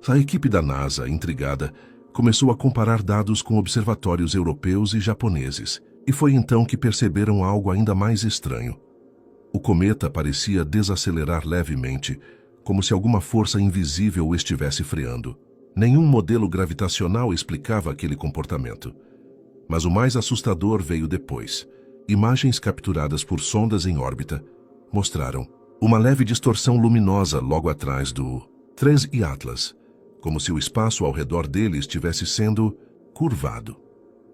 A equipe da NASA, intrigada, começou a comparar dados com observatórios europeus e japoneses, e foi então que perceberam algo ainda mais estranho. O cometa parecia desacelerar levemente, como se alguma força invisível o estivesse freando. Nenhum modelo gravitacional explicava aquele comportamento. Mas o mais assustador veio depois. Imagens capturadas por sondas em órbita mostraram uma leve distorção luminosa logo atrás do 3I Atlas, como se o espaço ao redor dele estivesse sendo curvado.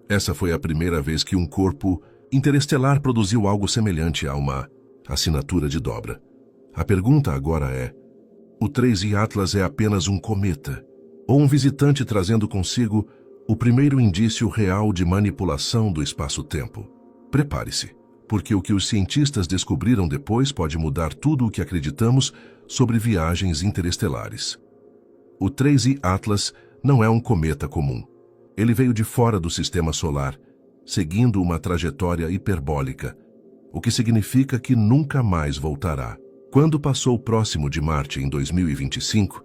Essa foi a primeira vez que um corpo interestelar produziu algo semelhante a uma assinatura de dobra. A pergunta agora é: o 3I Atlas é apenas um cometa, ou um visitante trazendo consigo o primeiro indício real de manipulação do espaço-tempo? Prepare-se, porque o que os cientistas descobriram depois pode mudar tudo o que acreditamos sobre viagens interestelares. O 3I Atlas não é um cometa comum. Ele veio de fora do sistema solar, seguindo uma trajetória hiperbólica, o que significa que nunca mais voltará. Quando passou próximo de Marte em 2025,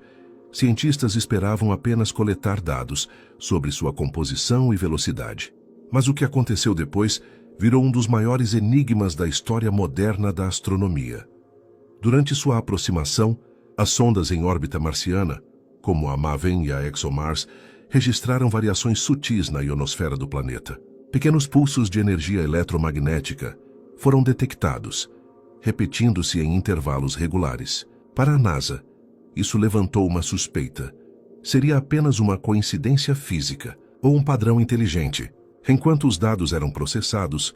cientistas esperavam apenas coletar dados sobre sua composição e velocidade. Mas o que aconteceu depois virou um dos maiores enigmas da história moderna da astronomia. Durante sua aproximação, as sondas em órbita marciana, como a MAVEN e a ExoMars, registraram variações sutis na ionosfera do planeta. Pequenos pulsos de energia eletromagnética foram detectados, repetindo-se em intervalos regulares. Para a NASA, isso levantou uma suspeita. Seria apenas uma coincidência física ou um padrão inteligente. Enquanto os dados eram processados,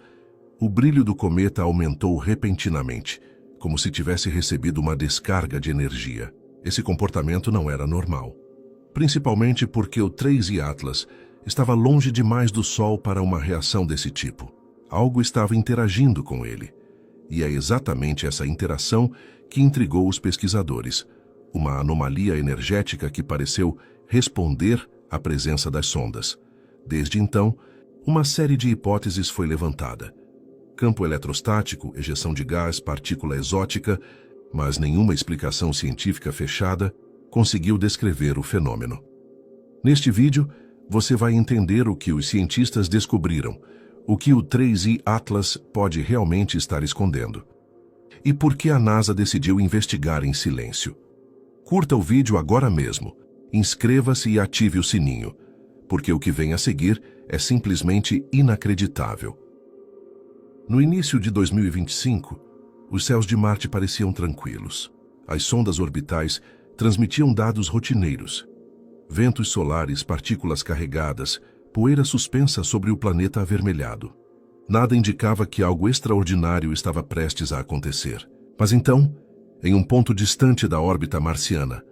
o brilho do cometa aumentou repentinamente, como se tivesse recebido uma descarga de energia. Esse comportamento não era normal, principalmente porque o 3I Atlas estava longe demais do Sol para uma reação desse tipo. Algo estava interagindo com ele, e é exatamente essa interação que intrigou os pesquisadores, uma anomalia energética que pareceu responder à presença das sondas. Desde então, uma série de hipóteses foi levantada. Campo eletrostático, ejeção de gás, partícula exótica, mas nenhuma explicação científica fechada conseguiu descrever o fenômeno. Neste vídeo, você vai entender o que os cientistas descobriram, o que o 3I Atlas pode realmente estar escondendo, e por que a NASA decidiu investigar em silêncio. Curta o vídeo agora mesmo, inscreva-se e ative o sininho, porque o que vem a seguir é simplesmente inacreditável. No início de 2025, os céus de Marte pareciam tranquilos. As sondas orbitais transmitiam dados rotineiros. Ventos solares, partículas carregadas, poeira suspensa sobre o planeta avermelhado. Nada indicava que algo extraordinário estava prestes a acontecer. Mas então, em um ponto distante da órbita marciana,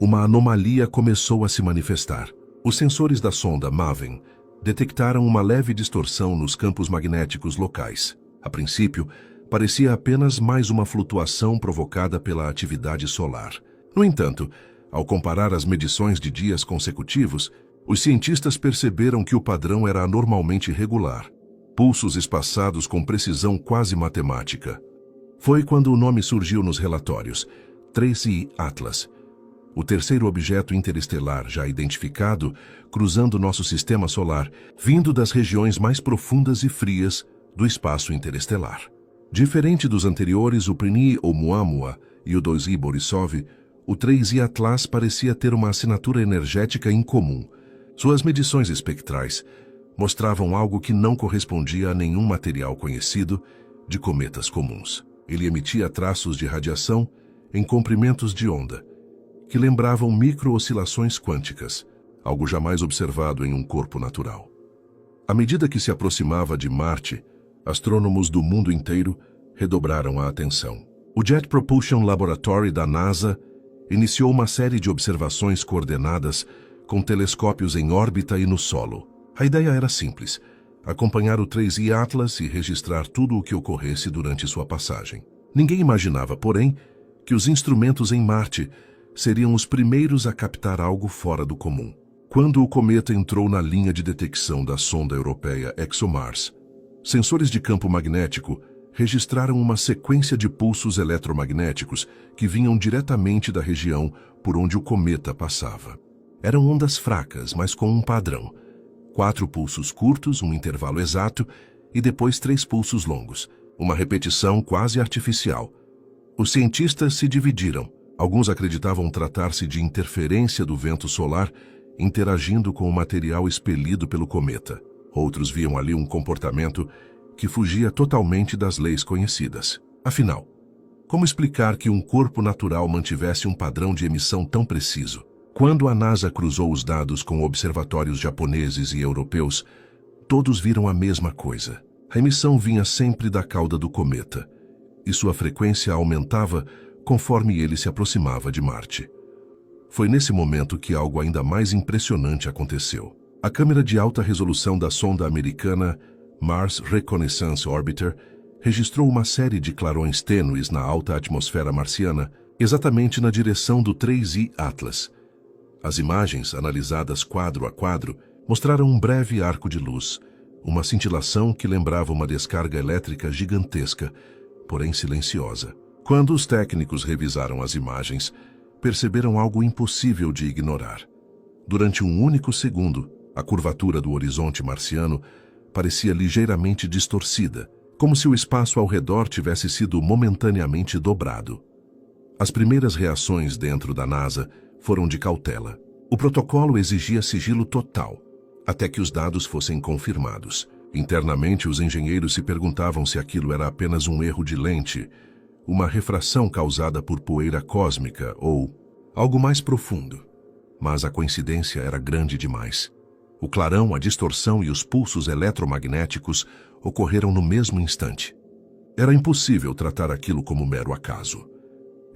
uma anomalia começou a se manifestar. Os sensores da sonda MAVEN detectaram uma leve distorção nos campos magnéticos locais. A princípio, parecia apenas mais uma flutuação provocada pela atividade solar. No entanto, ao comparar as medições de dias consecutivos, os cientistas perceberam que o padrão era anormalmente regular, pulsos espaçados com precisão quase matemática. Foi quando o nome surgiu nos relatórios, 3I Atlas, o terceiro objeto interestelar já identificado cruzando nosso sistema solar, vindo das regiões mais profundas e frias do espaço interestelar. Diferente dos anteriores, o PRINI Oumuamua e o 2I Borisov, o 3I Atlas parecia ter uma assinatura energética incomum. Suas medições espectrais mostravam algo que não correspondia a nenhum material conhecido de cometas comuns. Ele emitia traços de radiação em comprimentos de onda, que lembravam micro-oscilações quânticas, algo jamais observado em um corpo natural. À medida que se aproximava de Marte, astrônomos do mundo inteiro redobraram a atenção. O Jet Propulsion Laboratory da NASA iniciou uma série de observações coordenadas com telescópios em órbita e no solo. A ideia era simples: acompanhar o 3I Atlas e registrar tudo o que ocorresse durante sua passagem. Ninguém imaginava, porém, que os instrumentos em Marte seriam os primeiros a captar algo fora do comum. Quando o cometa entrou na linha de detecção da sonda europeia ExoMars, sensores de campo magnético registraram uma sequência de pulsos eletromagnéticos que vinham diretamente da região por onde o cometa passava. Eram ondas fracas, mas com um padrão. 4 pulsos curtos, um intervalo exato, e depois 3 pulsos longos. Uma repetição quase artificial. Os cientistas se dividiram. Alguns acreditavam tratar-se de interferência do vento solar interagindo com o material expelido pelo cometa. Outros viam ali um comportamento que fugia totalmente das leis conhecidas. Afinal, como explicar que um corpo natural mantivesse um padrão de emissão tão preciso? Quando a NASA cruzou os dados com observatórios japoneses e europeus, todos viram a mesma coisa. A emissão vinha sempre da cauda do cometa, e sua frequência aumentava conforme ele se aproximava de Marte. Foi nesse momento que algo ainda mais impressionante aconteceu. A câmera de alta resolução da sonda americana Mars Reconnaissance Orbiter registrou uma série de clarões tênues na alta atmosfera marciana, exatamente na direção do 3I Atlas. As imagens, analisadas quadro a quadro, mostraram um breve arco de luz, uma cintilação que lembrava uma descarga elétrica gigantesca, porém silenciosa. Quando os técnicos revisaram as imagens, perceberam algo impossível de ignorar. Durante um único segundo, a curvatura do horizonte marciano parecia ligeiramente distorcida, como se o espaço ao redor tivesse sido momentaneamente dobrado. As primeiras reações dentro da NASA foram de cautela. O protocolo exigia sigilo total, até que os dados fossem confirmados. Internamente, os engenheiros se perguntavam se aquilo era apenas um erro de lente, uma refração causada por poeira cósmica ou algo mais profundo. Mas a coincidência era grande demais. O clarão, a distorção e os pulsos eletromagnéticos ocorreram no mesmo instante. Era impossível tratar aquilo como mero acaso.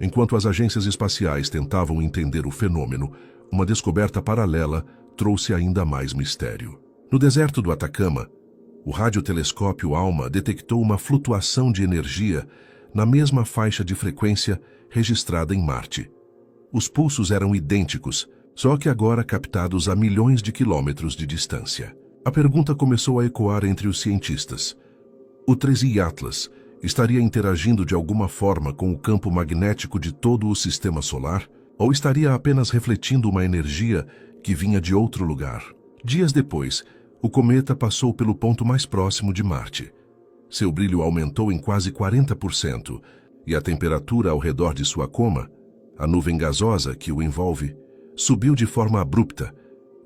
Enquanto as agências espaciais tentavam entender o fenômeno, uma descoberta paralela trouxe ainda mais mistério. No deserto do Atacama, o radiotelescópio ALMA detectou uma flutuação de energia na mesma faixa de frequência registrada em Marte. Os pulsos eram idênticos, só que agora captados a milhões de quilômetros de distância. A pergunta começou a ecoar entre os cientistas. O 3I Atlas estaria interagindo de alguma forma com o campo magnético de todo o sistema solar, ou estaria apenas refletindo uma energia que vinha de outro lugar? Dias depois, o cometa passou pelo ponto mais próximo de Marte. Seu brilho aumentou em quase 40%, e a temperatura ao redor de sua coma, a nuvem gasosa que o envolve, subiu de forma abrupta,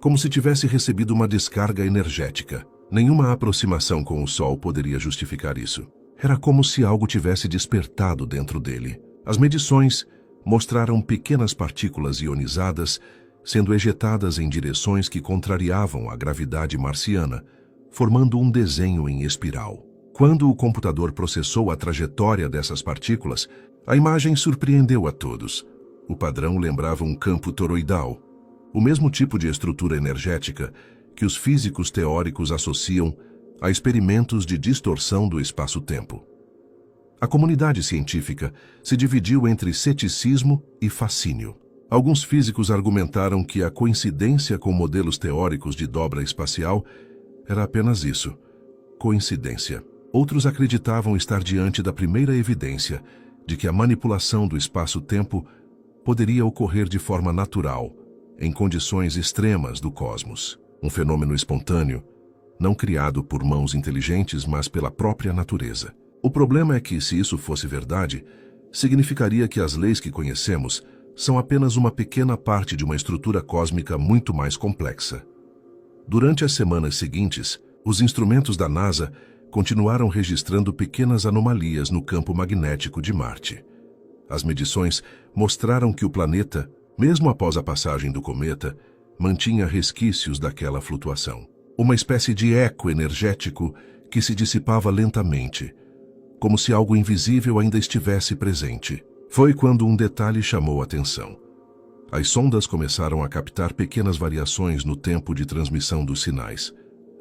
como se tivesse recebido uma descarga energética. Nenhuma aproximação com o Sol poderia justificar isso. Era como se algo tivesse despertado dentro dele. As medições mostraram pequenas partículas ionizadas sendo ejetadas em direções que contrariavam a gravidade marciana, formando um desenho em espiral. Quando o computador processou a trajetória dessas partículas, a imagem surpreendeu a todos. O padrão lembrava um campo toroidal, o mesmo tipo de estrutura energética que os físicos teóricos associam a experimentos de distorção do espaço-tempo. A comunidade científica se dividiu entre ceticismo e fascínio. Alguns físicos argumentaram que a coincidência com modelos teóricos de dobra espacial era apenas isso, coincidência. Outros acreditavam estar diante da primeira evidência de que a manipulação do espaço-tempo poderia ocorrer de forma natural, em condições extremas do cosmos. Um fenômeno espontâneo, não criado por mãos inteligentes, mas pela própria natureza. O problema é que, se isso fosse verdade, significaria que as leis que conhecemos são apenas uma pequena parte de uma estrutura cósmica muito mais complexa. Durante as semanas seguintes, os instrumentos da NASA continuaram registrando pequenas anomalias no campo magnético de Marte. As medições mostraram que o planeta, mesmo após a passagem do cometa, mantinha resquícios daquela flutuação. Uma espécie de eco energético que se dissipava lentamente, como se algo invisível ainda estivesse presente. Foi quando um detalhe chamou a atenção. As sondas começaram a captar pequenas variações no tempo de transmissão dos sinais,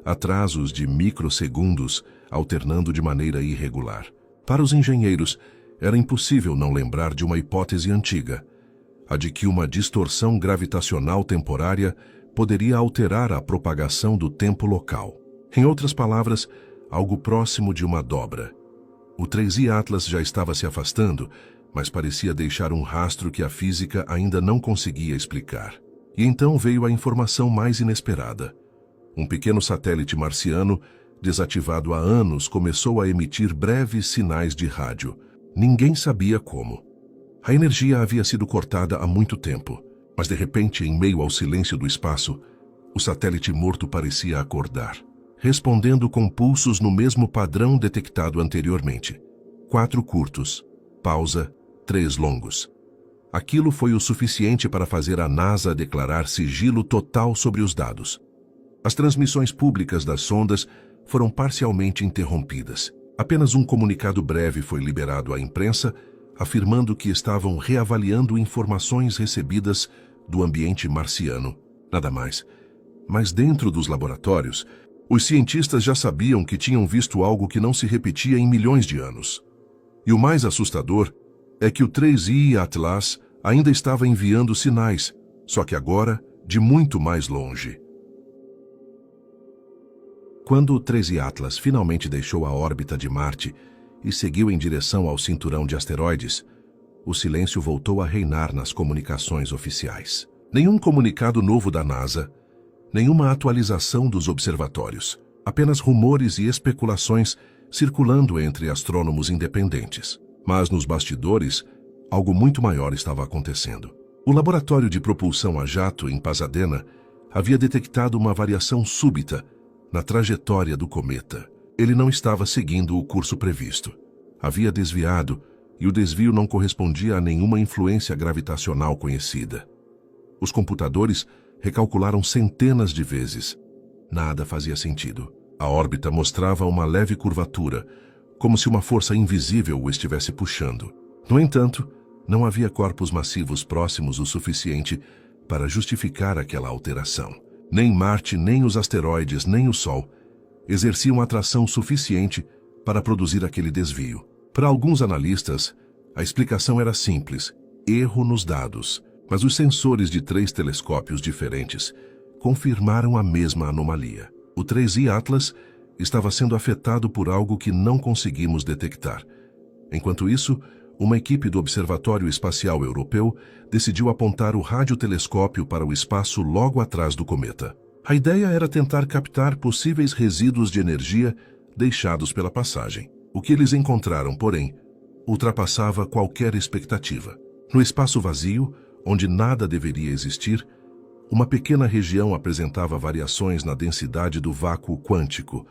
atrasos de microsegundos alternando de maneira irregular. Para os engenheiros, era impossível não lembrar de uma hipótese antiga, a de que uma distorção gravitacional temporária poderia alterar a propagação do tempo local. Em outras palavras, algo próximo de uma dobra. O 3I Atlas já estava se afastando, mas parecia deixar um rastro que a física ainda não conseguia explicar. E então veio a informação mais inesperada. Um pequeno satélite marciano, desativado há anos, começou a emitir breves sinais de rádio. Ninguém sabia como. A energia havia sido cortada há muito tempo, mas de repente, em meio ao silêncio do espaço, o satélite morto parecia acordar, respondendo com pulsos no mesmo padrão detectado anteriormente. 4 curtos, pausa, 3 longos. Aquilo foi o suficiente para fazer a NASA declarar sigilo total sobre os dados. As transmissões públicas das sondas foram parcialmente interrompidas. Apenas um comunicado breve foi liberado à imprensa, afirmando que estavam reavaliando informações recebidas do ambiente marciano. Nada mais. Mas dentro dos laboratórios, os cientistas já sabiam que tinham visto algo que não se repetia em milhões de anos. E o mais assustador é que o 3I Atlas ainda estava enviando sinais, só que agora de muito mais longe. Quando o 3I Atlas finalmente deixou a órbita de Marte e seguiu em direção ao cinturão de asteroides, o silêncio voltou a reinar nas comunicações oficiais. Nenhum comunicado novo da NASA, nenhuma atualização dos observatórios, apenas rumores e especulações circulando entre astrônomos independentes. Mas nos bastidores, algo muito maior estava acontecendo. O laboratório de propulsão a jato em Pasadena havia detectado uma variação súbita na trajetória do cometa. Ele não estava seguindo o curso previsto. Havia desviado, e o desvio não correspondia a nenhuma influência gravitacional conhecida. Os computadores recalcularam centenas de vezes. Nada fazia sentido. A órbita mostrava uma leve curvatura, como se uma força invisível o estivesse puxando. No entanto, não havia corpos massivos próximos o suficiente para justificar aquela alteração. Nem Marte, nem os asteroides, nem o Sol exerciam atração suficiente para produzir aquele desvio. Para alguns analistas, a explicação era simples: erro nos dados. Mas os sensores de 3 telescópios diferentes confirmaram a mesma anomalia. O 3I Atlas estava sendo afetado por algo que não conseguimos detectar. Enquanto isso, uma equipe do Observatório Espacial Europeu decidiu apontar o radiotelescópio para o espaço logo atrás do cometa. A ideia era tentar captar possíveis resíduos de energia deixados pela passagem. O que eles encontraram, porém, ultrapassava qualquer expectativa. No espaço vazio, onde nada deveria existir, uma pequena região apresentava variações na densidade do vácuo quântico,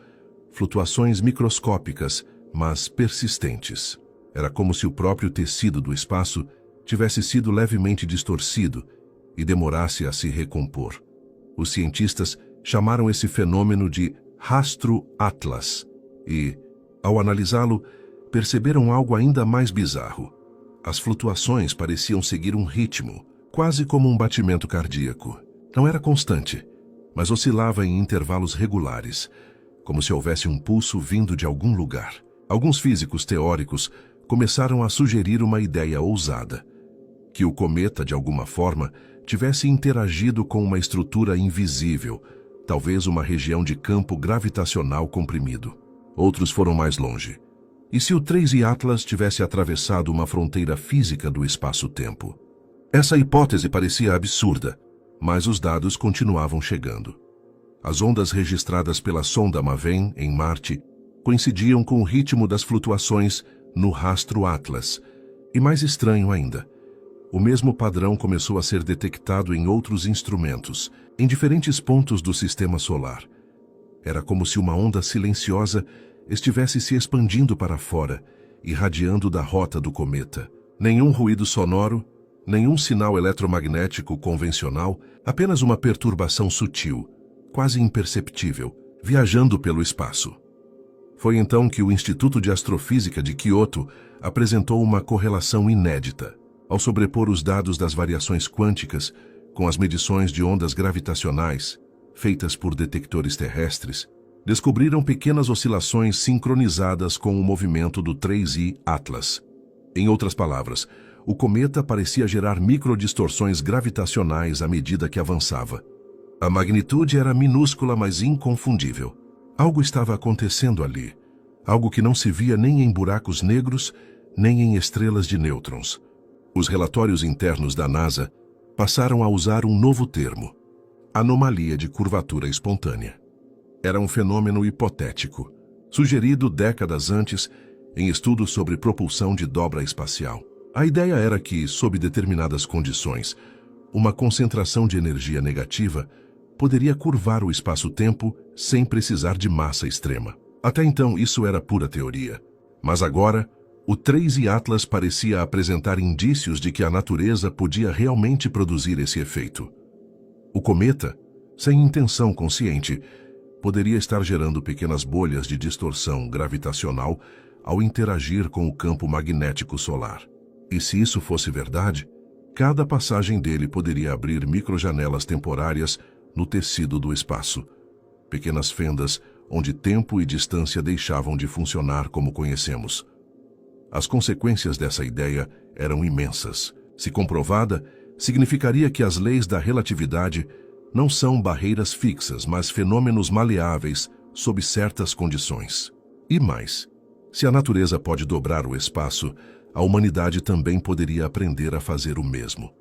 flutuações microscópicas, mas persistentes. Era como se o próprio tecido do espaço tivesse sido levemente distorcido e demorasse a se recompor. Os cientistas chamaram esse fenômeno de rastro Atlas e, ao analisá-lo, perceberam algo ainda mais bizarro. As flutuações pareciam seguir um ritmo, quase como um batimento cardíaco. Não era constante, mas oscilava em intervalos regulares, como se houvesse um pulso vindo de algum lugar. Alguns físicos teóricos começaram a sugerir uma ideia ousada: que o cometa, de alguma forma, tivesse interagido com uma estrutura invisível, talvez uma região de campo gravitacional comprimido. Outros foram mais longe. E se o 3I Atlas tivesse atravessado uma fronteira física do espaço-tempo? Essa hipótese parecia absurda, mas os dados continuavam chegando. As ondas registradas pela sonda Maven, em Marte, coincidiam com o ritmo das flutuações no rastro Atlas. E mais estranho ainda, o mesmo padrão começou a ser detectado em outros instrumentos, em diferentes pontos do sistema solar. Era como se uma onda silenciosa estivesse se expandindo para fora, irradiando da rota do cometa. Nenhum ruído sonoro, nenhum sinal eletromagnético convencional, apenas uma perturbação sutil, quase imperceptível, viajando pelo espaço. Foi então que o Instituto de Astrofísica de Kyoto apresentou uma correlação inédita. Ao sobrepor os dados das variações quânticas com as medições de ondas gravitacionais, feitas por detectores terrestres, descobriram pequenas oscilações sincronizadas com o movimento do 3I Atlas. Em outras palavras, o cometa parecia gerar microdistorções gravitacionais à medida que avançava. A magnitude era minúscula, mas inconfundível. Algo estava acontecendo ali, algo que não se via nem em buracos negros, nem em estrelas de nêutrons. Os relatórios internos da NASA passaram a usar um novo termo: anomalia de curvatura espontânea. Era um fenômeno hipotético, sugerido décadas antes em estudos sobre propulsão de dobra espacial. A ideia era que, sob determinadas condições, uma concentração de energia negativa poderia curvar o espaço-tempo sem precisar de massa extrema. Até então, isso era pura teoria. Mas agora, o 3I Atlas parecia apresentar indícios de que a natureza podia realmente produzir esse efeito. O cometa, sem intenção consciente, poderia estar gerando pequenas bolhas de distorção gravitacional ao interagir com o campo magnético solar. E se isso fosse verdade, cada passagem dele poderia abrir microjanelas temporárias no tecido do espaço, pequenas fendas onde tempo e distância deixavam de funcionar como conhecemos. As consequências dessa ideia eram imensas. Se comprovada, significaria que as leis da relatividade não são barreiras fixas, mas fenômenos maleáveis sob certas condições. E mais, se a natureza pode dobrar o espaço, a humanidade também poderia aprender a fazer o mesmo.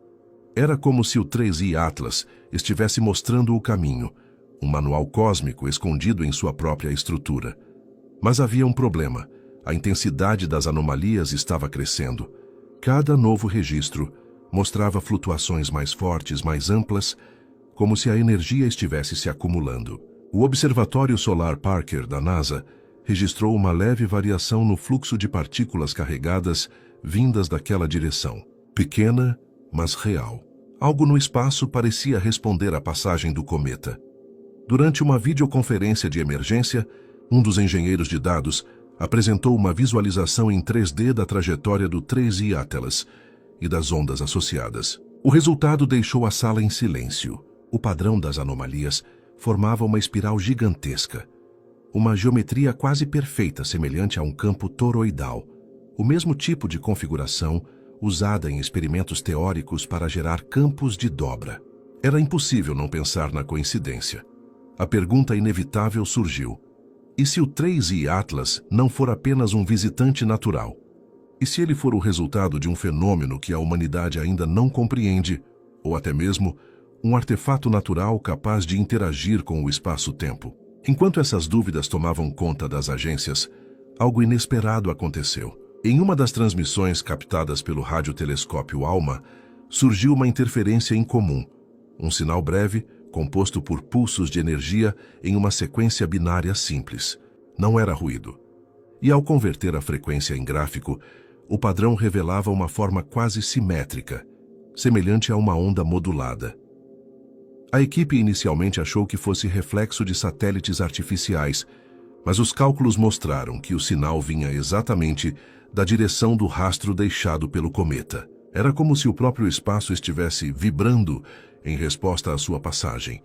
Era como se o 3I Atlas estivesse mostrando o caminho, um manual cósmico escondido em sua própria estrutura. Mas havia um problema. A intensidade das anomalias estava crescendo. Cada novo registro mostrava flutuações mais fortes, mais amplas, como se a energia estivesse se acumulando. O Observatório Solar Parker da NASA registrou uma leve variação no fluxo de partículas carregadas vindas daquela direção. Pequena, mas real. Algo no espaço parecia responder à passagem do cometa. Durante uma videoconferência de emergência, um dos engenheiros de dados apresentou uma visualização em 3D da trajetória do 3I Atlas e das ondas associadas. O resultado deixou a sala em silêncio. O padrão das anomalias formava uma espiral gigantesca, uma geometria quase perfeita semelhante a um campo toroidal, o mesmo tipo de configuração usada em experimentos teóricos para gerar campos de dobra. Era impossível não pensar na coincidência. A pergunta inevitável surgiu: e se o 3I Atlas não for apenas um visitante natural? E se ele for o resultado de um fenômeno que a humanidade ainda não compreende, ou até mesmo um artefato natural capaz de interagir com o espaço-tempo? Enquanto essas dúvidas tomavam conta das agências, algo inesperado aconteceu. Em uma das transmissões captadas pelo radiotelescópio ALMA, surgiu uma interferência incomum, um sinal breve, composto por pulsos de energia em uma sequência binária simples. Não era ruído. E ao converter a frequência em gráfico, o padrão revelava uma forma quase simétrica, semelhante a uma onda modulada. A equipe inicialmente achou que fosse reflexo de satélites artificiais, mas os cálculos mostraram que o sinal vinha exatamente da direção do rastro deixado pelo cometa. Era como se o próprio espaço estivesse vibrando em resposta à sua passagem.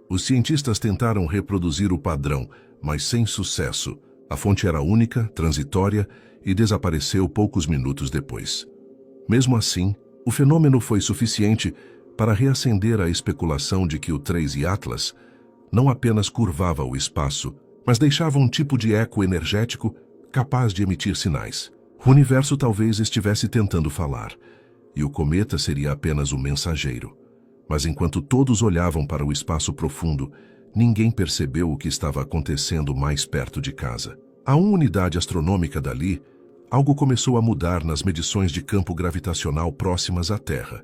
Os cientistas tentaram reproduzir o padrão, mas sem sucesso. A fonte era única, transitória e desapareceu poucos minutos depois. Mesmo assim, o fenômeno foi suficiente para reacender a especulação de que o 3I Atlas não apenas curvava o espaço, mas deixava um tipo de eco energético capaz de emitir sinais. O universo talvez estivesse tentando falar, e o cometa seria apenas o mensageiro. Mas enquanto todos olhavam para o espaço profundo, ninguém percebeu o que estava acontecendo mais perto de casa. A 1 unidade astronômica dali, algo começou a mudar nas medições de campo gravitacional próximas à Terra.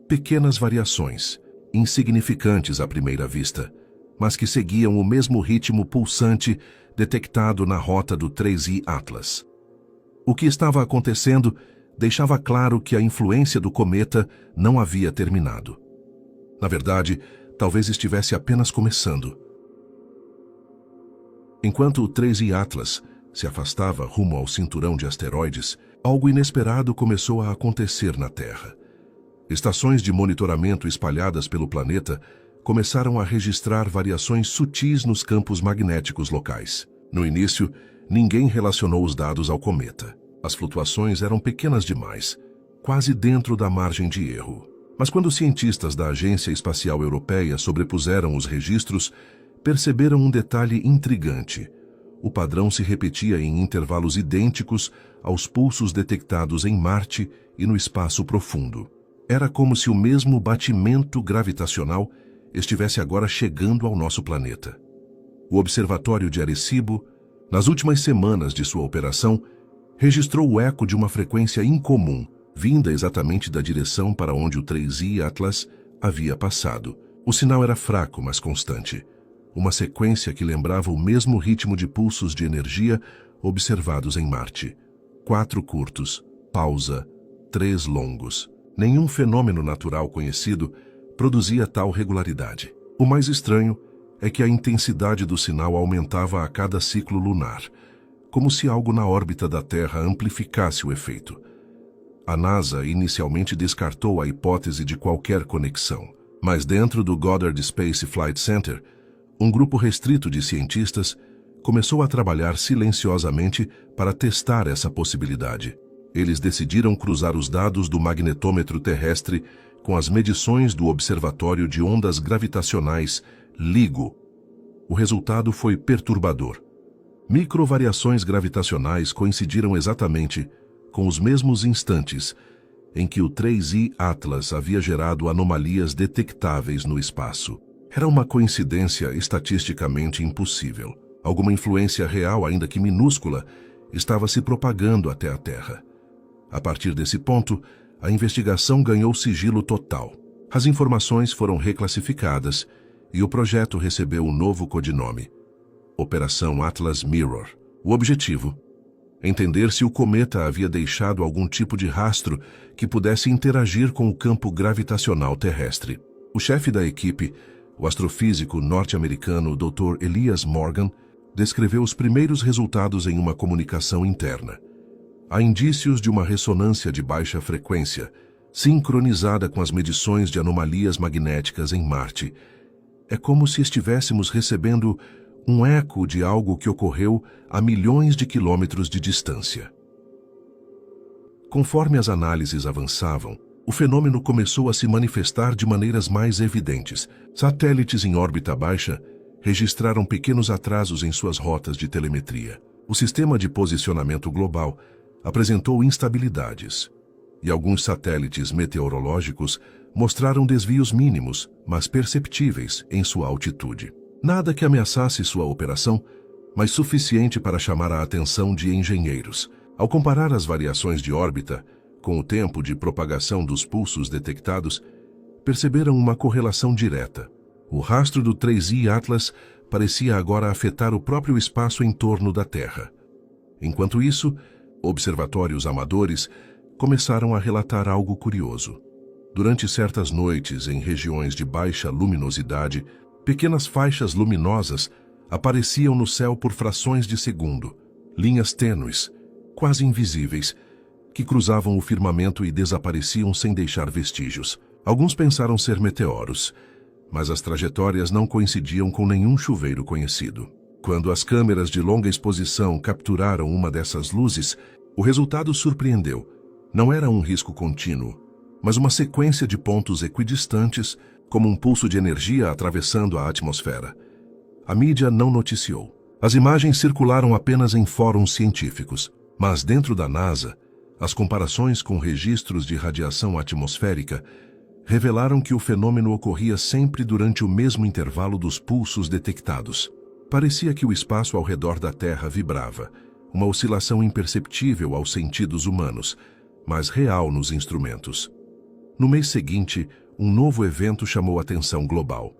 Pequenas variações, insignificantes à primeira vista, mas que seguiam o mesmo ritmo pulsante detectado na rota do 3I Atlas. O que estava acontecendo deixava claro que a influência do cometa não havia terminado. Na verdade, talvez estivesse apenas começando. Enquanto o 3I Atlas se afastava rumo ao cinturão de asteroides, algo inesperado começou a acontecer na Terra. Estações de monitoramento espalhadas pelo planeta começaram a registrar variações sutis nos campos magnéticos locais. No início, ninguém relacionou os dados ao cometa. As flutuações eram pequenas demais, quase dentro da margem de erro. Mas quando cientistas da Agência Espacial Europeia sobrepuseram os registros, perceberam um detalhe intrigante. O padrão se repetia em intervalos idênticos aos pulsos detectados em Marte e no espaço profundo. Era como se o mesmo batimento gravitacional estivesse agora chegando ao nosso planeta. O Observatório de Arecibo, nas últimas semanas de sua operação, registrou o eco de uma frequência incomum, vinda exatamente da direção para onde o 3I Atlas havia passado. O sinal era fraco, mas constante. Uma sequência que lembrava o mesmo ritmo de pulsos de energia observados em Marte. 4 curtos, pausa, 3 longos. Nenhum fenômeno natural conhecido produzia tal regularidade. O mais estranho é que a intensidade do sinal aumentava a cada ciclo lunar, como se algo na órbita da Terra amplificasse o efeito. A NASA inicialmente descartou a hipótese de qualquer conexão, mas dentro do Goddard Space Flight Center, um grupo restrito de cientistas começou a trabalhar silenciosamente para testar essa possibilidade. Eles decidiram cruzar os dados do magnetômetro terrestre com as medições do Observatório de Ondas Gravitacionais, LIGO. O resultado foi perturbador. Microvariações gravitacionais coincidiram exatamente com os mesmos instantes em que o 3I Atlas havia gerado anomalias detectáveis no espaço. Era uma coincidência estatisticamente impossível. Alguma influência real, ainda que minúscula, estava se propagando até a Terra. A partir desse ponto, a investigação ganhou sigilo total. As informações foram reclassificadas e o projeto recebeu um novo codinome: Operação Atlas Mirror. O objetivo: entender se o cometa havia deixado algum tipo de rastro que pudesse interagir com o campo gravitacional terrestre. O chefe da equipe, o astrofísico norte-americano Dr. Elias Morgan, descreveu os primeiros resultados em uma comunicação interna. Há indícios de uma ressonância de baixa frequência, sincronizada com as medições de anomalias magnéticas em Marte. É como se estivéssemos recebendo um eco de algo que ocorreu a milhões de quilômetros de distância. Conforme as análises avançavam, o fenômeno começou a se manifestar de maneiras mais evidentes. Satélites em órbita baixa registraram pequenos atrasos em suas rotas de telemetria. O sistema de posicionamento global apresentou instabilidades, e alguns satélites meteorológicos mostraram desvios mínimos, mas perceptíveis em sua altitude. Nada que ameaçasse sua operação, mas suficiente para chamar a atenção de engenheiros. Ao comparar as variações de órbita com o tempo de propagação dos pulsos detectados, perceberam uma correlação direta. O rastro do 3I Atlas parecia agora afetar o próprio espaço em torno da Terra. Enquanto isso, observatórios amadores começaram a relatar algo curioso. Durante certas noites, em regiões de baixa luminosidade, pequenas faixas luminosas apareciam no céu por frações de segundo, linhas tênues, quase invisíveis, que cruzavam o firmamento e desapareciam sem deixar vestígios. Alguns pensaram ser meteoros, mas as trajetórias não coincidiam com nenhum chuveiro conhecido. Quando as câmeras de longa exposição capturaram uma dessas luzes, o resultado surpreendeu. Não era um risco contínuo, mas uma sequência de pontos equidistantes, como um pulso de energia atravessando a atmosfera. A mídia não noticiou. As imagens circularam apenas em fóruns científicos, mas dentro da NASA, as comparações com registros de radiação atmosférica revelaram que o fenômeno ocorria sempre durante o mesmo intervalo dos pulsos detectados. Parecia que o espaço ao redor da Terra vibrava, uma oscilação imperceptível aos sentidos humanos, mas real nos instrumentos. No mês seguinte, um novo evento chamou a atenção global.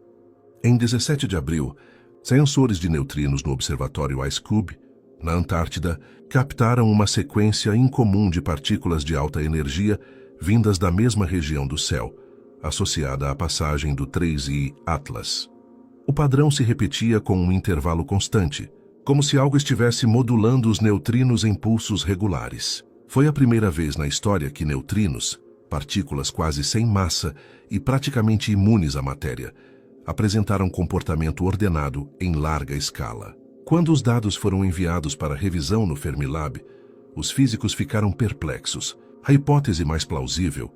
Em 17 de abril, sensores de neutrinos no Observatório IceCube, na Antártida, captaram uma sequência incomum de partículas de alta energia vindas da mesma região do céu, associada à passagem do 3I Atlas. O padrão se repetia com um intervalo constante, como se algo estivesse modulando os neutrinos em pulsos regulares. Foi a primeira vez na história que neutrinos, partículas quase sem massa e praticamente imunes à matéria, apresentaram comportamento ordenado em larga escala. Quando os dados foram enviados para revisão no Fermilab, os físicos ficaram perplexos. A hipótese mais plausível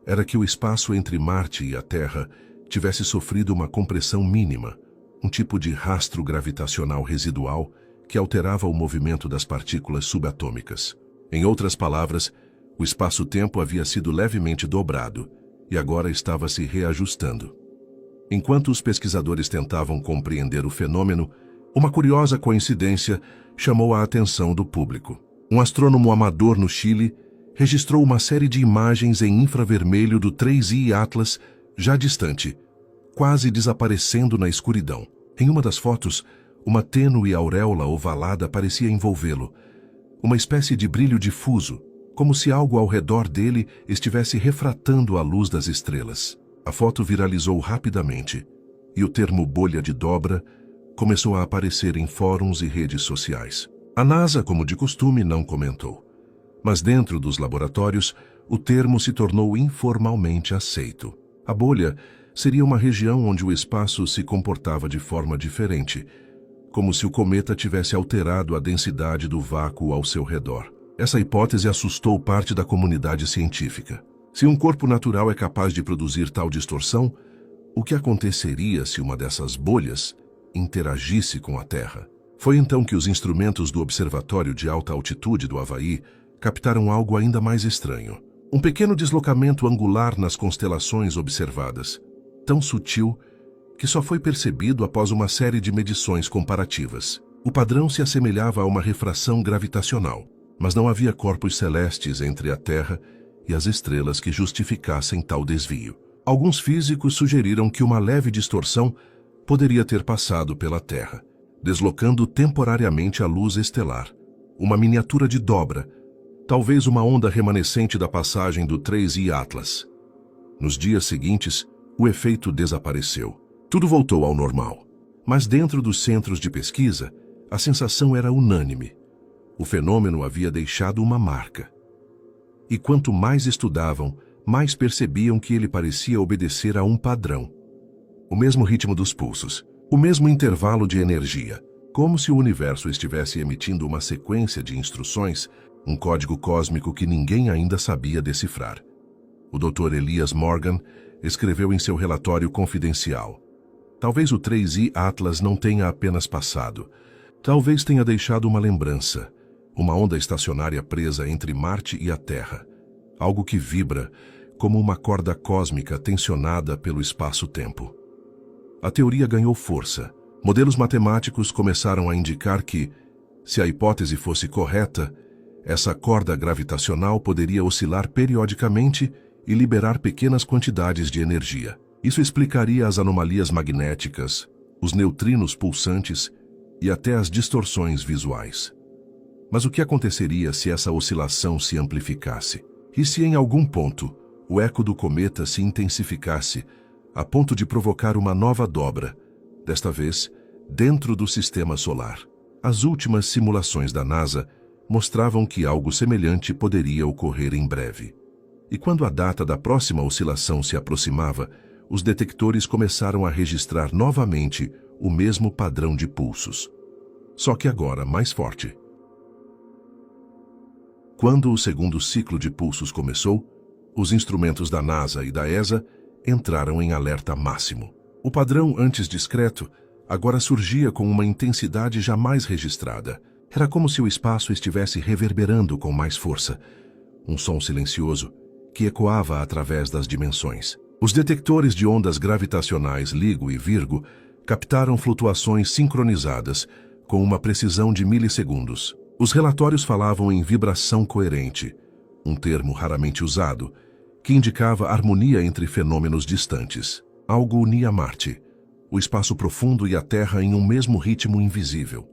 era que o espaço entre Marte e a Terra tivesse sofrido uma compressão mínima, um tipo de rastro gravitacional residual que alterava o movimento das partículas subatômicas. Em outras palavras, o espaço-tempo havia sido levemente dobrado, e agora estava se reajustando. Enquanto os pesquisadores tentavam compreender o fenômeno, uma curiosa coincidência chamou a atenção do público. Um astrônomo amador no Chile registrou uma série de imagens em infravermelho do 3I Atlas já distante, quase desaparecendo na escuridão. Em uma das fotos, uma tênue auréola ovalada parecia envolvê-lo, uma espécie de brilho difuso, como se algo ao redor dele estivesse refratando a luz das estrelas. A foto viralizou rapidamente, e o termo bolha de dobra começou a aparecer em fóruns e redes sociais. A NASA, como de costume, não comentou. Mas dentro dos laboratórios, o termo se tornou informalmente aceito. A bolha seria uma região onde o espaço se comportava de forma diferente, como se o cometa tivesse alterado a densidade do vácuo ao seu redor. Essa hipótese assustou parte da comunidade científica. Se um corpo natural é capaz de produzir tal distorção, o que aconteceria se uma dessas bolhas interagisse com a Terra? Foi então que os instrumentos do Observatório de Alta Altitude do Havaí captaram algo ainda mais estranho. Um pequeno deslocamento angular nas constelações observadas, tão sutil que só foi percebido após uma série de medições comparativas. O padrão se assemelhava a uma refração gravitacional, mas não havia corpos celestes entre a Terra e as estrelas que justificassem tal desvio. Alguns físicos sugeriram que uma leve distorção poderia ter passado pela Terra, deslocando temporariamente a luz estelar, uma miniatura de dobra, talvez uma onda remanescente da passagem do 3I Atlas. Nos dias seguintes, o efeito desapareceu. Tudo voltou ao normal. Mas dentro dos centros de pesquisa, a sensação era unânime. O fenômeno havia deixado uma marca. E quanto mais estudavam, mais percebiam que ele parecia obedecer a um padrão. O mesmo ritmo dos pulsos, o mesmo intervalo de energia, como se o universo estivesse emitindo uma sequência de instruções, um código cósmico que ninguém ainda sabia decifrar. O Dr. Elias Morgan escreveu em seu relatório confidencial: talvez o 3I Atlas não tenha apenas passado, talvez tenha deixado uma lembrança, uma onda estacionária presa entre Marte e a Terra, algo que vibra como uma corda cósmica tensionada pelo espaço-tempo. A teoria ganhou força. Modelos matemáticos começaram a indicar que, se a hipótese fosse correta, essa corda gravitacional poderia oscilar periodicamente e liberar pequenas quantidades de energia. Isso explicaria as anomalias magnéticas, os neutrinos pulsantes e até as distorções visuais. Mas o que aconteceria se essa oscilação se amplificasse? E se em algum ponto o eco do cometa se intensificasse a ponto de provocar uma nova dobra, desta vez dentro do sistema solar? As últimas simulações da NASA mostravam que algo semelhante poderia ocorrer em breve. E quando a data da próxima oscilação se aproximava, os detectores começaram a registrar novamente o mesmo padrão de pulsos, só que agora mais forte. Quando o segundo ciclo de pulsos começou, os instrumentos da NASA e da ESA entraram em alerta máximo. O padrão antes discreto agora surgia com uma intensidade jamais registrada. Era como se o espaço estivesse reverberando com mais força, um som silencioso que ecoava através das dimensões. Os detectores de ondas gravitacionais LIGO e Virgo captaram flutuações sincronizadas com uma precisão de milissegundos. Os relatórios falavam em vibração coerente, um termo raramente usado, que indicava harmonia entre fenômenos distantes. Algo unia Marte, o espaço profundo e a Terra em um mesmo ritmo invisível.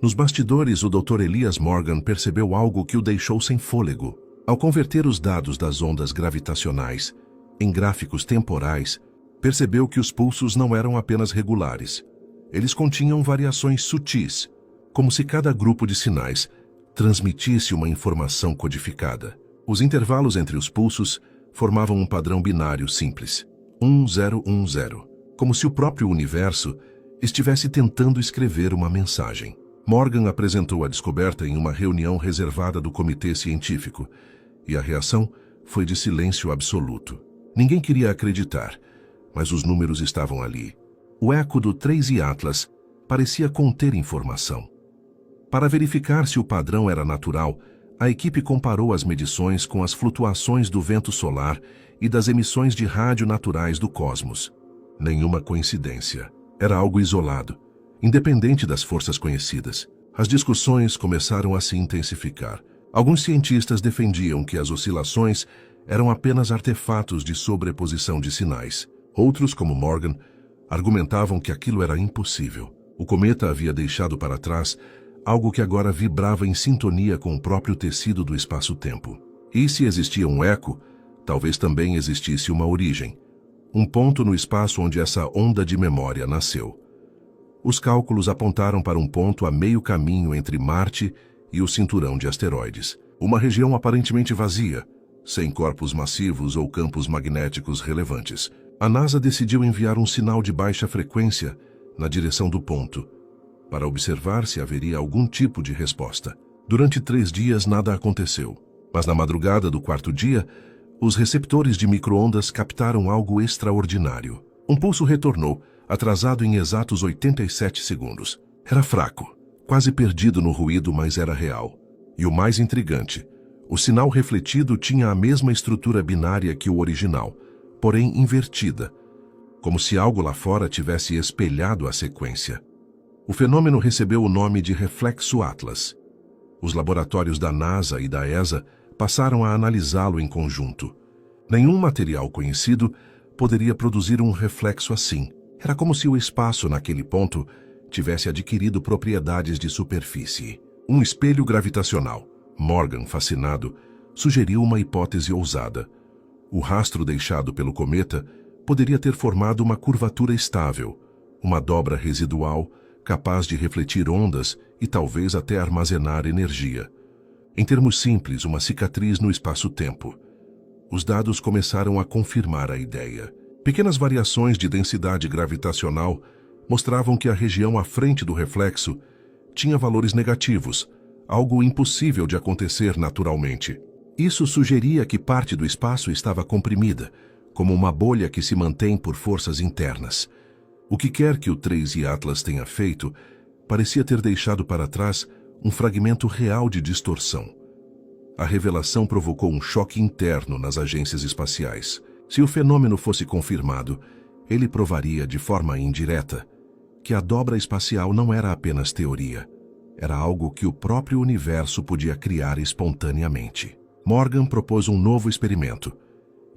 Nos bastidores, o Dr. Elias Morgan percebeu algo que o deixou sem fôlego. Ao converter os dados das ondas gravitacionais em gráficos temporais, percebeu que os pulsos não eram apenas regulares. Eles continham variações sutis, como se cada grupo de sinais transmitisse uma informação codificada. Os intervalos entre os pulsos formavam um padrão binário simples, 1010, como se o próprio universo estivesse tentando escrever uma mensagem. Morgan apresentou a descoberta em uma reunião reservada do comitê científico, e a reação foi de silêncio absoluto. Ninguém queria acreditar, mas os números estavam ali. O eco do 3I Atlas parecia conter informação. Para verificar se o padrão era natural, a equipe comparou as medições com as flutuações do vento solar e das emissões de rádio naturais do cosmos. Nenhuma coincidência. Era algo isolado, independente das forças conhecidas. As discussões começaram a se intensificar. Alguns cientistas defendiam que as oscilações eram apenas artefatos de sobreposição de sinais. Outros, como Morgan, argumentavam que aquilo era impossível. O cometa havia deixado para trás algo que agora vibrava em sintonia com o próprio tecido do espaço-tempo. E se existia um eco, talvez também existisse uma origem, um ponto no espaço onde essa onda de memória nasceu. Os cálculos apontaram para um ponto a meio caminho entre Marte e o cinturão de asteroides. Uma região aparentemente vazia, sem corpos massivos ou campos magnéticos relevantes. A NASA decidiu enviar um sinal de baixa frequência na direção do ponto, para observar se haveria algum tipo de resposta. Durante 3 dias nada aconteceu, mas na madrugada do 4º dia, os receptores de micro-ondas captaram algo extraordinário. Um pulso retornou, atrasado em exatos 87 segundos. Era fraco, quase perdido no ruído, mas era real. E o mais intrigante, o sinal refletido tinha a mesma estrutura binária que o original, porém invertida, como se algo lá fora tivesse espelhado a sequência. O fenômeno recebeu o nome de reflexo Atlas. Os laboratórios da NASA e da ESA passaram a analisá-lo em conjunto. Nenhum material conhecido poderia produzir um reflexo assim. Era como se o espaço naquele ponto tivesse adquirido propriedades de superfície. Um espelho gravitacional. Morgan, fascinado, sugeriu uma hipótese ousada. O rastro deixado pelo cometa poderia ter formado uma curvatura estável, uma dobra residual capaz de refletir ondas e talvez até armazenar energia. Em termos simples, uma cicatriz no espaço-tempo. Os dados começaram a confirmar a ideia. Pequenas variações de densidade gravitacional mostravam que a região à frente do reflexo tinha valores negativos, algo impossível de acontecer naturalmente. Isso sugeria que parte do espaço estava comprimida, como uma bolha que se mantém por forças internas. O que quer que o 3I Atlas tenha feito, parecia ter deixado para trás um fragmento real de distorção. A revelação provocou um choque interno nas agências espaciais. Se o fenômeno fosse confirmado, ele provaria de forma indireta que a dobra espacial não era apenas teoria, era algo que o próprio universo podia criar espontaneamente. Morgan propôs um novo experimento: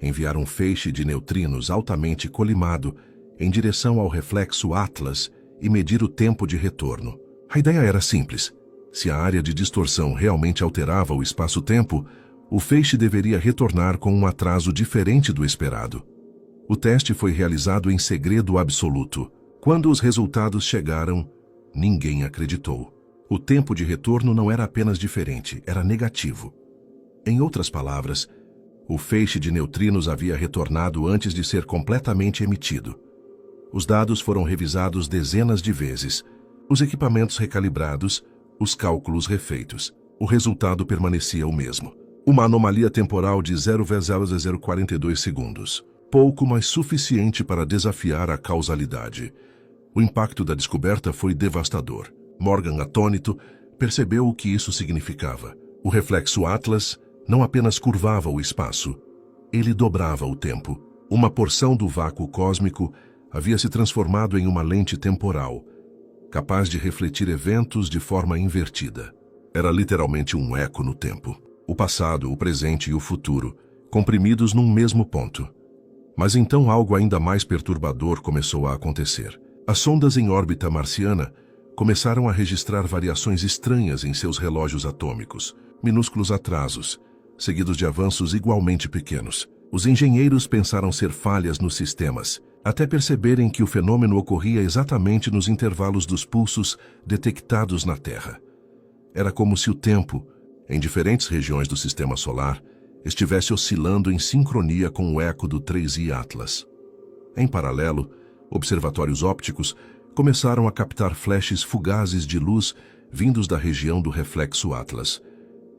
enviar um feixe de neutrinos altamente colimado em direção ao reflexo Atlas e medir o tempo de retorno. A ideia era simples. Se a área de distorção realmente alterava o espaço-tempo, o feixe deveria retornar com um atraso diferente do esperado. O teste foi realizado em segredo absoluto. Quando os resultados chegaram, ninguém acreditou. O tempo de retorno não era apenas diferente, era negativo. Em outras palavras, o feixe de neutrinos havia retornado antes de ser completamente emitido. Os dados foram revisados dezenas de vezes, os equipamentos recalibrados, os cálculos refeitos. O resultado permanecia o mesmo. Uma anomalia temporal de 0,042 segundos. Pouco, mas suficiente para desafiar a causalidade. O impacto da descoberta foi devastador. Morgan, atônito, percebeu o que isso significava. O reflexo Atlas não apenas curvava o espaço, ele dobrava o tempo. Uma porção do vácuo cósmico havia se transformado em uma lente temporal, capaz de refletir eventos de forma invertida. Era literalmente um eco no tempo. O passado, o presente e o futuro, comprimidos num mesmo ponto. Mas então algo ainda mais perturbador começou a acontecer. As sondas em órbita marciana começaram a registrar variações estranhas em seus relógios atômicos, minúsculos atrasos, seguidos de avanços igualmente pequenos. Os engenheiros pensaram ser falhas nos sistemas, até perceberem que o fenômeno ocorria exatamente nos intervalos dos pulsos detectados na Terra. Era como se o tempo, em diferentes regiões do Sistema Solar, estivesse oscilando em sincronia com o eco do 3I Atlas. Em paralelo, observatórios ópticos começaram a captar flashes fugazes de luz vindos da região do reflexo Atlas.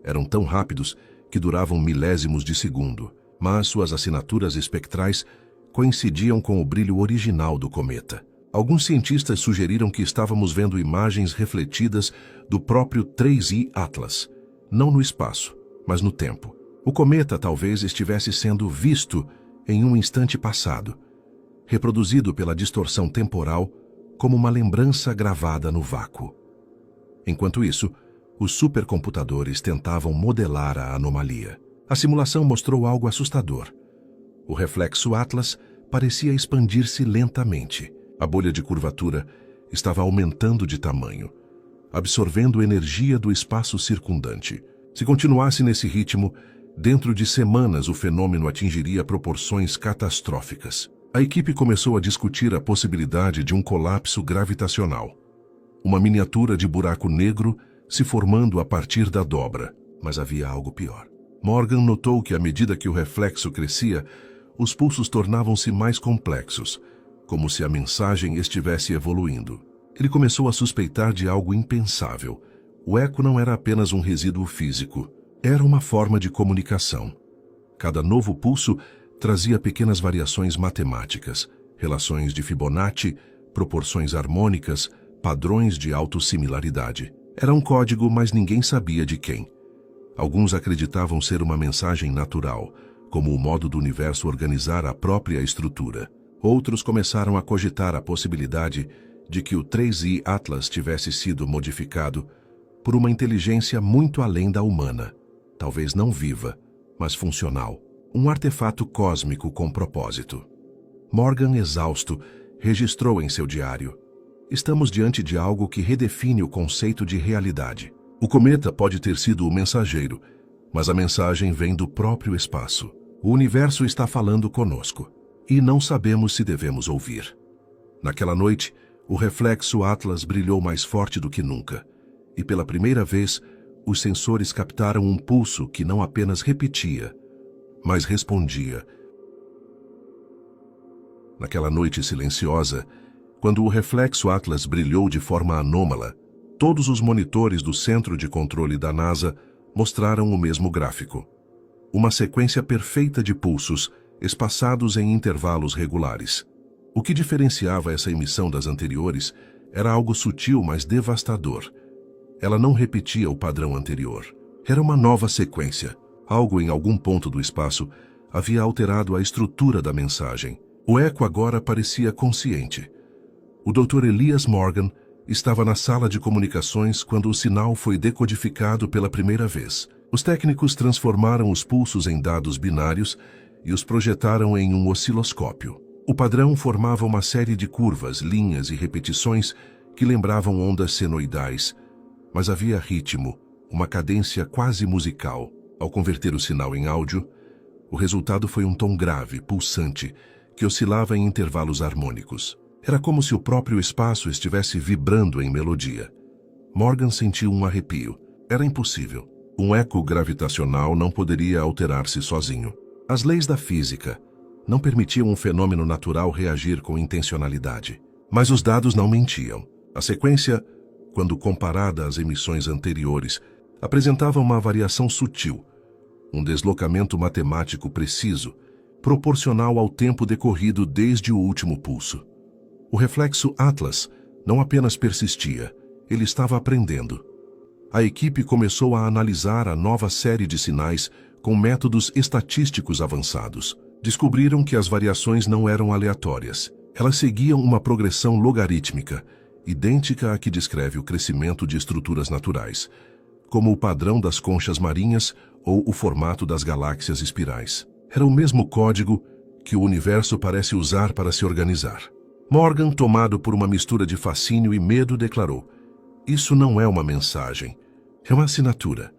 Eram tão rápidos que duravam milésimos de segundo, mas suas assinaturas espectrais coincidiam com o brilho original do cometa. Alguns cientistas sugeriram que estávamos vendo imagens refletidas do próprio 3I Atlas, não no espaço, mas no tempo. O cometa talvez estivesse sendo visto em um instante passado, reproduzido pela distorção temporal como uma lembrança gravada no vácuo. Enquanto isso, os supercomputadores tentavam modelar a anomalia. A simulação mostrou algo assustador. O reflexo Atlas parecia expandir-se lentamente. A bolha de curvatura estava aumentando de tamanho, absorvendo energia do espaço circundante. Se continuasse nesse ritmo, dentro de semanas o fenômeno atingiria proporções catastróficas. A equipe começou a discutir a possibilidade de um colapso gravitacional. Uma miniatura de buraco negro se formando a partir da dobra. Mas havia algo pior. Morgan notou que à medida que o reflexo crescia, os pulsos tornavam-se mais complexos, como se a mensagem estivesse evoluindo. Ele começou a suspeitar de algo impensável. O eco não era apenas um resíduo físico, era uma forma de comunicação. Cada novo pulso trazia pequenas variações matemáticas, relações de Fibonacci, proporções harmônicas, padrões de autossimilaridade. Era um código, mas ninguém sabia de quem. Alguns acreditavam ser uma mensagem natural, como o modo do universo organizar a própria estrutura. Outros começaram a cogitar a possibilidade de que o 3i Atlas tivesse sido modificado por uma inteligência muito além da humana, talvez não viva, mas funcional. Um artefato cósmico com propósito. Morgan, exausto, registrou em seu diário: estamos diante de algo que redefine o conceito de realidade. O cometa pode ter sido o mensageiro, mas a mensagem vem do próprio espaço. O universo está falando conosco, e não sabemos se devemos ouvir. Naquela noite, o reflexo Atlas brilhou mais forte do que nunca, e pela primeira vez, os sensores captaram um pulso que não apenas repetia, mas respondia. Naquela noite silenciosa, quando o reflexo Atlas brilhou de forma anômala, todos os monitores do centro de controle da NASA mostraram o mesmo gráfico. Uma sequência perfeita de pulsos, espaçados em intervalos regulares. O que diferenciava essa emissão das anteriores era algo sutil, mas devastador. Ela não repetia o padrão anterior. Era uma nova sequência. Algo em algum ponto do espaço havia alterado a estrutura da mensagem. O eco agora parecia consciente. O Dr. Elias Morgan estava na sala de comunicações quando o sinal foi decodificado pela primeira vez. Os técnicos transformaram os pulsos em dados binários e os projetaram em um osciloscópio. O padrão formava uma série de curvas, linhas e repetições que lembravam ondas senoidais, mas havia ritmo, uma cadência quase musical. Ao converter o sinal em áudio, o resultado foi um tom grave, pulsante, que oscilava em intervalos harmônicos. Era como se o próprio espaço estivesse vibrando em melodia. Morgan sentiu um arrepio. Era impossível. Um eco gravitacional não poderia alterar-se sozinho. As leis da física não permitiam um fenômeno natural reagir com intencionalidade. Mas os dados não mentiam. A sequência, quando comparada às emissões anteriores, apresentava uma variação sutil, um deslocamento matemático preciso, proporcional ao tempo decorrido desde o último pulso. O reflexo Atlas não apenas persistia, ele estava aprendendo. A equipe começou a analisar a nova série de sinais com métodos estatísticos avançados. Descobriram que as variações não eram aleatórias. Elas seguiam uma progressão logarítmica, idêntica à que descreve o crescimento de estruturas naturais, como o padrão das conchas marinhas ou o formato das galáxias espirais. Era o mesmo código que o universo parece usar para se organizar. Morgan, tomado por uma mistura de fascínio e medo, declarou: isso não é uma mensagem, é uma assinatura.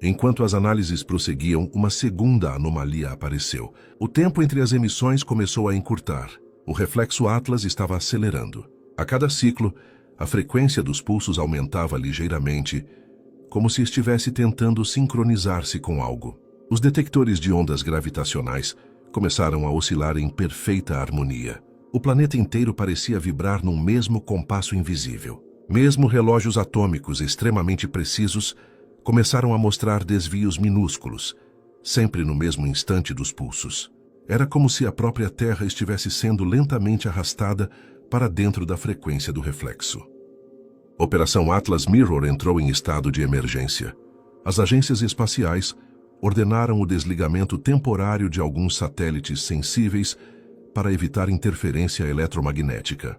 Enquanto as análises prosseguiam, uma segunda anomalia apareceu. O tempo entre as emissões começou a encurtar. O reflexo Atlas estava acelerando. A cada ciclo, a frequência dos pulsos aumentava ligeiramente, como se estivesse tentando sincronizar-se com algo. Os detectores de ondas gravitacionais começaram a oscilar em perfeita harmonia. O planeta inteiro parecia vibrar num mesmo compasso invisível. Mesmo relógios atômicos extremamente precisos começaram a mostrar desvios minúsculos, sempre no mesmo instante dos pulsos. Era como se a própria Terra estivesse sendo lentamente arrastada para dentro da frequência do reflexo. Operação Atlas Mirror entrou em estado de emergência. As agências espaciais, ordenaram o desligamento temporário de alguns satélites sensíveis para evitar interferência eletromagnética.